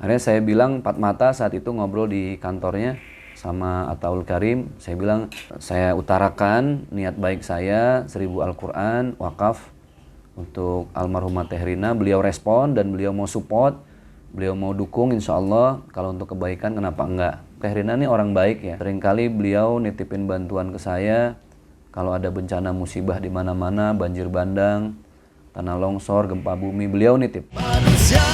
Akhirnya saya bilang empat mata saat itu ngobrol di kantornya sama Ataul Karim. Saya bilang, saya utarakan niat baik saya 1000 Al-Quran wakaf untuk almarhumah Teh Rina. Beliau respon dan beliau mau support, beliau mau dukung insya Allah. Kalau untuk kebaikan kenapa enggak. Teh Rina ini orang baik ya. Seringkali beliau nitipin bantuan ke saya kalau ada bencana musibah di mana-mana, banjir bandang, tanah longsor, gempa bumi, beliau nitip. Manusia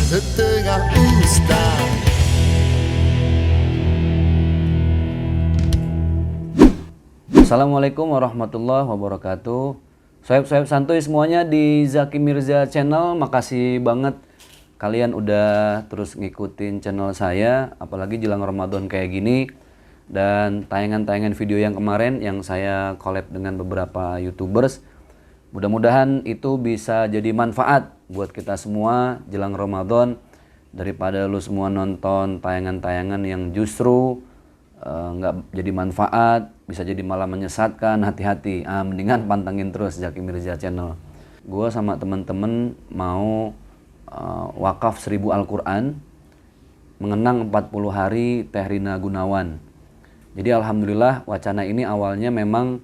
setengah ustaz. Assalamualaikum warahmatullahi wabarakatuh. Sohib-sohib santuy semuanya di Zaki Mirza Channel, makasih banget kalian udah terus ngikutin channel saya, apalagi jelang Ramadan kayak gini. Dan tayangan-tayangan video yang kemarin yang saya collab dengan beberapa YouTubers, mudah-mudahan itu bisa jadi manfaat buat kita semua jelang Ramadan, daripada lu semua nonton tayangan-tayangan yang justru nggak jadi manfaat, bisa jadi malah menyesatkan. Hati-hati, mendingan pantengin terus Zaki Mirza Channel. Gue sama temen-temen mau wakaf 1000 Al-Quran mengenang 40 hari Teh Rina Gunawan. Jadi alhamdulillah wacana ini awalnya memang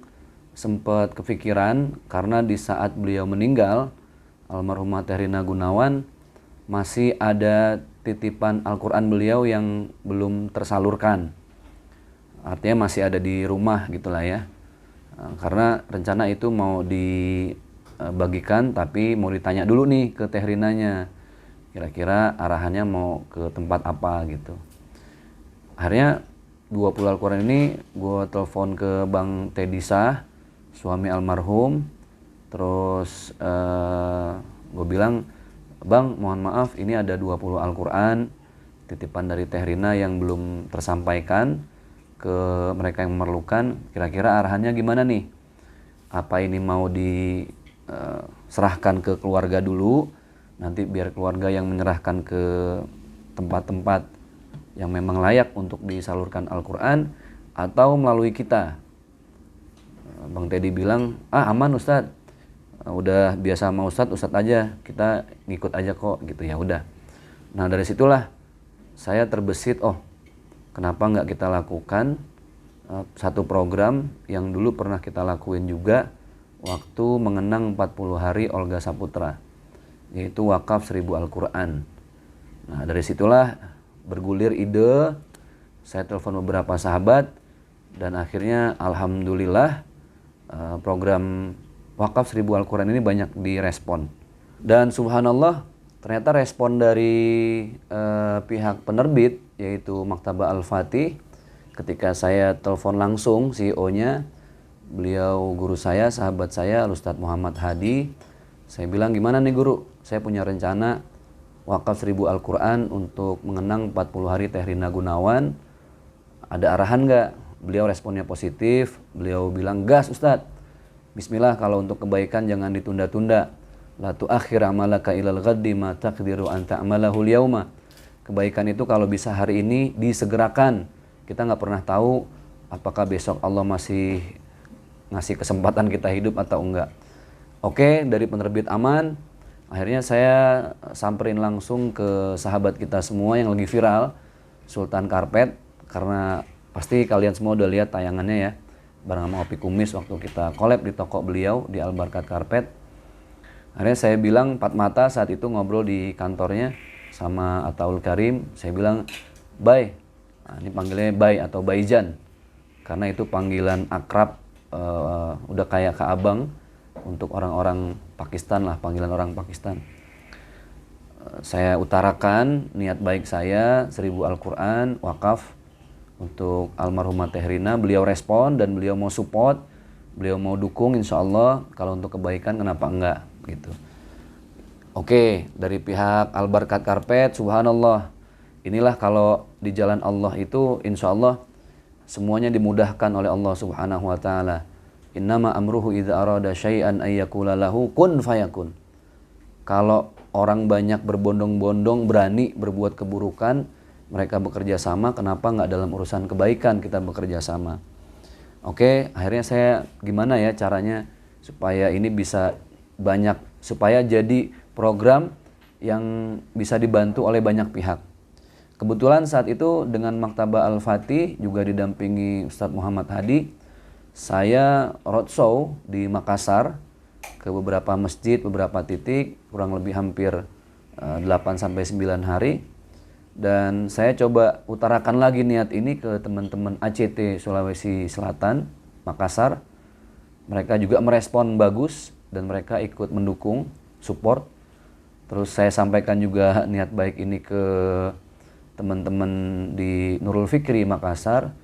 sempat kepikiran karena di saat beliau meninggal, almarhumah Teh Rina Gunawan, masih ada titipan Al-Quran beliau yang belum tersalurkan. Artinya masih ada di rumah gitulah ya. Karena rencana itu mau dibagikan, tapi mau ditanya dulu nih ke Teh Rinanya, kira-kira arahannya mau ke tempat apa gitu. Akhirnya 20 Al-Quran ini gue telepon ke Bang Teddy Sah, suami almarhum. Terus gue bilang, Bang, mohon maaf ini ada 20 Al-Quran titipan dari Teh Rina yang belum tersampaikan ke mereka yang memerlukan. Kira-kira arahannya gimana nih? Apa ini mau diserahkan ke keluarga dulu, nanti biar keluarga yang menyerahkan ke tempat-tempat yang memang layak untuk disalurkan Al-Quran, atau melalui kita? Bang Teddy bilang, aman Ustadz, udah biasa sama Ustadz aja, kita ngikut aja kok gitu. Ya udah. Nah dari situlah saya terbesit, kenapa nggak kita lakukan satu program yang dulu pernah kita lakuin juga waktu mengenang 40 hari Olga Saputra, yaitu wakaf 1000 Al-Quran. Nah dari situlah bergulir ide, saya telepon beberapa sahabat, dan akhirnya alhamdulillah program wakaf 1000 Al-Quran ini banyak direspon. Dan subhanallah, ternyata respon dari pihak penerbit, yaitu Maktabah Al-Fatih, ketika saya telepon langsung CEO-nya, beliau guru saya, sahabat saya, Ustadz Muhammad Hadi. Saya bilang, gimana nih guru, saya punya rencana wakaf 1000 Al-Quran untuk mengenang 40 hari Teh Rina Gunawan. Ada arahan nggak? Beliau responnya positif. Beliau bilang, gas Ustadz, bismillah, kalau untuk kebaikan jangan ditunda-tunda. La tu'akhir amalaka ilal ghaddi ma taqdiru an ta'malahul yauma. Kebaikan itu kalau bisa hari ini disegerakan. Kita nggak pernah tahu apakah besok Allah masih ngasih kesempatan kita hidup atau enggak. Oke, dari penerbit aman. Akhirnya saya samperin langsung ke sahabat kita semua yang lagi viral, Sultan Karpet, karena pasti kalian semua udah lihat tayangannya ya, bareng sama Opi Kumis waktu kita collab di toko beliau di Al-Barkat Karpet. Akhirnya saya bilang, empat mata saat itu ngobrol di kantornya sama Ataul Karim. Saya bilang, Bay, ini panggilnya Bay atau Bayjan, karena itu panggilan akrab, udah kayak Kak Abang untuk orang-orang Pakistan lah, panggilan orang Pakistan. Saya utarakan niat baik saya 1000 Al-Quran wakaf untuk almarhumah Teh Rina. Beliau respon dan beliau mau support, beliau mau dukung insya Allah. Kalau untuk kebaikan kenapa enggak gitu. Oke, dari pihak Al-Barkat Karpet, subhanallah, inilah kalau di jalan Allah itu insya Allah semuanya dimudahkan oleh Allah subhanahu wa ta'ala. Innama amruhu idza arada syai'an ayyakula lahu kun fayakun. Kalau orang banyak berbondong-bondong berani berbuat keburukan, mereka bekerja sama, kenapa nggak dalam urusan kebaikan kita bekerja sama? Oke, akhirnya saya gimana ya caranya supaya ini bisa banyak, supaya jadi program yang bisa dibantu oleh banyak pihak. Kebetulan saat itu dengan Maktabah Al-Fatih juga didampingi Ustadz Muhammad Hadi, saya roadshow di Makassar ke beberapa masjid, beberapa titik, kurang lebih hampir 8-9 hari. Dan saya coba utarakan lagi niat ini ke teman-teman ACT Sulawesi Selatan, Makassar. Mereka juga merespon bagus dan mereka ikut mendukung, support. Terus saya sampaikan juga niat baik ini ke teman-teman di Nurul Fikri Makassar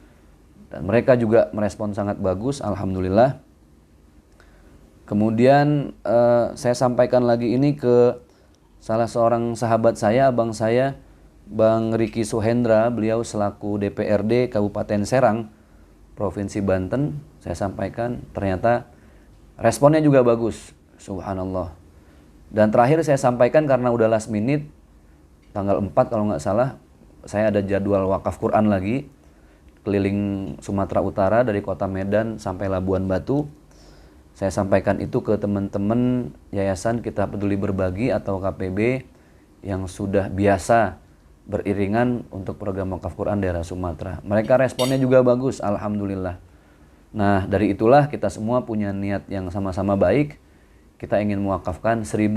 dan mereka juga merespon sangat bagus, alhamdulillah. Kemudian saya sampaikan lagi ini ke salah seorang sahabat saya, abang saya, Bang Riki Suhendra, beliau selaku DPRD Kabupaten Serang, Provinsi Banten. Saya sampaikan, ternyata responnya juga bagus, subhanallah. Dan terakhir saya sampaikan karena udah last minute, tanggal 4 kalau nggak salah, saya ada jadwal wakaf Quran lagi, keliling Sumatera Utara dari kota Medan sampai Labuan Batu. Saya sampaikan itu ke teman-teman Yayasan Kita Peduli Berbagi atau KPB yang sudah biasa beriringan untuk program wakaf Quran daerah Sumatera. Mereka responnya juga bagus, alhamdulillah. Nah, dari itulah kita semua punya niat yang sama-sama baik. Kita ingin mewakafkan 1000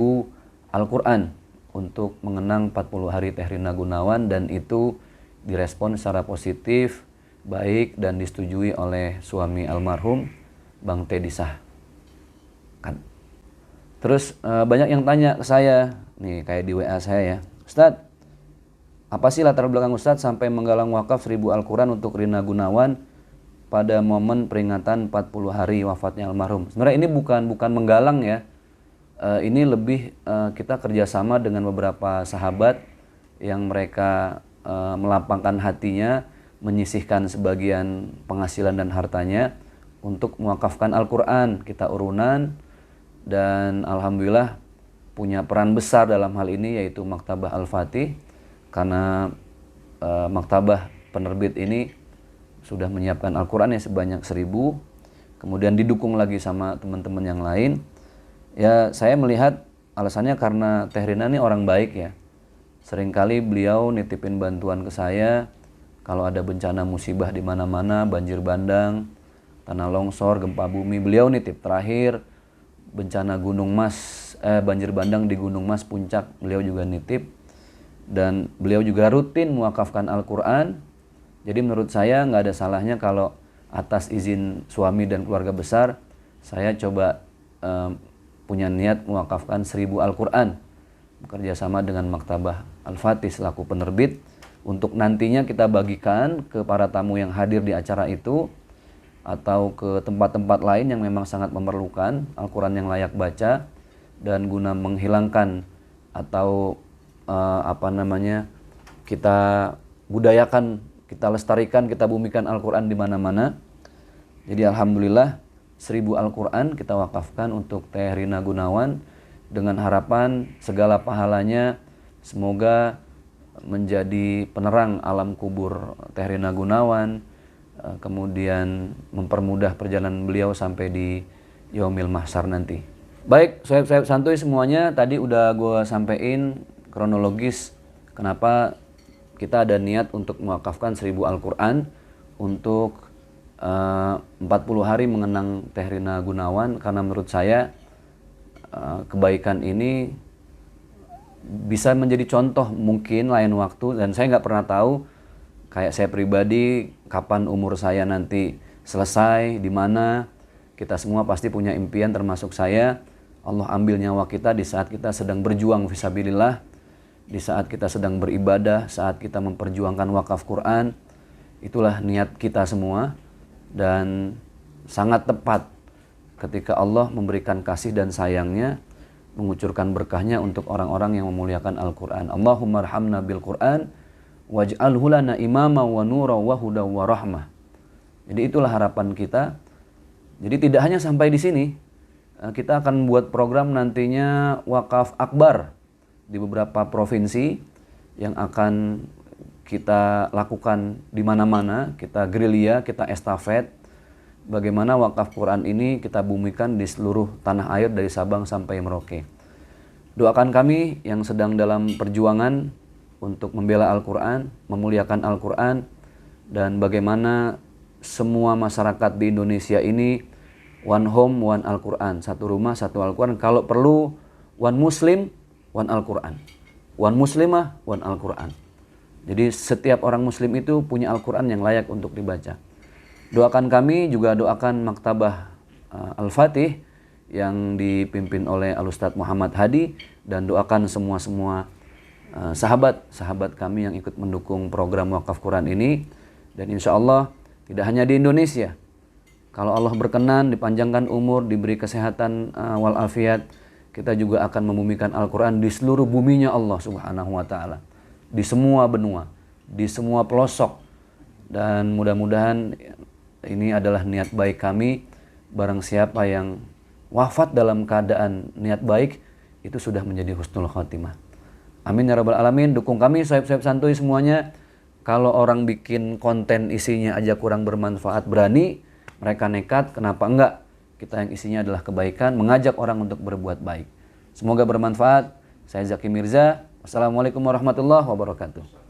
Al-Quran untuk mengenang 40 hari Teh Rina Gunawan, dan itu direspon secara positif, baik, dan disetujui oleh suami almarhum Bang Teddy Sah. Kan. Terus banyak yang tanya ke saya, nih kayak di WA saya ya, Ustadz, apa sih latar belakang Ustadz sampai menggalang wakaf 1000 Al-Quran untuk Rina Gunawan pada momen peringatan 40 hari wafatnya almarhum? Sebenarnya ini bukan menggalang ya. Ini lebih kita kerjasama dengan beberapa sahabat yang mereka melapangkan hatinya, menyisihkan sebagian penghasilan dan hartanya untuk mewakafkan Al-Quran. Kita urunan dan alhamdulillah punya peran besar dalam hal ini, yaitu Maktabah Al-Fatih, karena Maktabah penerbit ini sudah menyiapkan Al-Quran ya sebanyak 1000, kemudian didukung lagi sama teman-teman yang lain. Ya, saya melihat alasannya karena Teh Rina ini orang baik ya. Seringkali beliau nitipin bantuan ke saya kalau ada bencana musibah di mana-mana, banjir bandang, tanah longsor, gempa bumi, beliau nitip. Terakhir bencana banjir bandang di Gunung Mas Puncak, beliau juga nitip. Dan beliau juga rutin mewakafkan Al-Quran. Jadi menurut saya nggak ada salahnya kalau atas izin suami dan keluarga besar, saya coba punya niat mewakafkan 1000 Al-Quran bekerja sama dengan Maktabah Al-Fatih selaku penerbit untuk nantinya kita bagikan ke para tamu yang hadir di acara itu atau ke tempat-tempat lain yang memang sangat memerlukan Al-Quran yang layak baca, dan guna menghilangkan atau kita budayakan, kita lestarikan, kita bumikan Al-Quran di mana-mana. Jadi alhamdulillah 1000 Al-Quran kita wakafkan untuk Teh Rina Gunawan dengan harapan segala pahalanya semoga menjadi penerang alam kubur Teh Rina Gunawan, kemudian mempermudah perjalanan beliau sampai di Yaumil Mahsyar nanti. Baik, sohib-sohib santuy semuanya, tadi udah gue sampein kronologis kenapa kita ada niat untuk mewakafkan 1000 Al-Quran untuk 40 hari mengenang Teh Rina Gunawan, karena menurut saya kebaikan ini bisa menjadi contoh mungkin lain waktu, dan saya nggak pernah tahu kayak saya pribadi kapan umur saya nanti selesai, di mana. Kita semua pasti punya impian, termasuk saya. Allah ambil nyawa kita di saat kita sedang berjuang fisabilillah, di saat kita sedang beribadah, saat kita memperjuangkan wakaf Quran. Itulah niat kita semua. Dan sangat tepat ketika Allah memberikan kasih dan sayangnya, mengucurkan berkahnya untuk orang-orang yang memuliakan Al-Quran. Allahumma arhamna bil Quran waj'alhu lana imama wa nura wa huda wa rahmah. Jadi itulah harapan kita. Jadi tidak hanya sampai di sini, kita akan buat program nantinya wakaf akbar di beberapa provinsi yang akan kita lakukan di mana-mana. Kita gerilya, kita estafet bagaimana wakaf Quran ini kita bumikan di seluruh tanah air dari Sabang sampai Merauke. Doakan kami yang sedang dalam perjuangan untuk membela Al-Quran, memuliakan Al-Quran, dan bagaimana semua masyarakat di Indonesia ini one home, one Al-Quran. Satu rumah, satu Al-Quran. Kalau perlu one Muslim, one Al-Quran. One Muslimah, one Al-Quran. Jadi setiap orang Muslim itu punya Al-Quran yang layak untuk dibaca. Doakan kami, juga doakan Maktabah Al-Fatih yang dipimpin oleh Al-Ustadz Muhammad Hadi, dan doakan semua sahabat kami yang ikut mendukung program wakaf Quran ini. Dan insya Allah tidak hanya di Indonesia, kalau Allah berkenan dipanjangkan umur, diberi kesehatan walafiat, kita juga akan membumikan Al-Quran di seluruh buminya Allah Subhanahu wa Ta'ala, di semua benua, di semua pelosok. Dan mudah-mudahan ini adalah niat baik kami. Barang siapa yang wafat dalam keadaan niat baik, itu sudah menjadi husnul khotimah. Amin ya rabbal alamin. Dukung kami sohib-sohib santuy semuanya. Kalau orang bikin konten isinya aja kurang bermanfaat, berani, mereka nekat, kenapa enggak? Kita yang isinya adalah kebaikan, mengajak orang untuk berbuat baik. Semoga bermanfaat. Saya Zaki Mirza. Wassalamualaikum warahmatullahi wabarakatuh.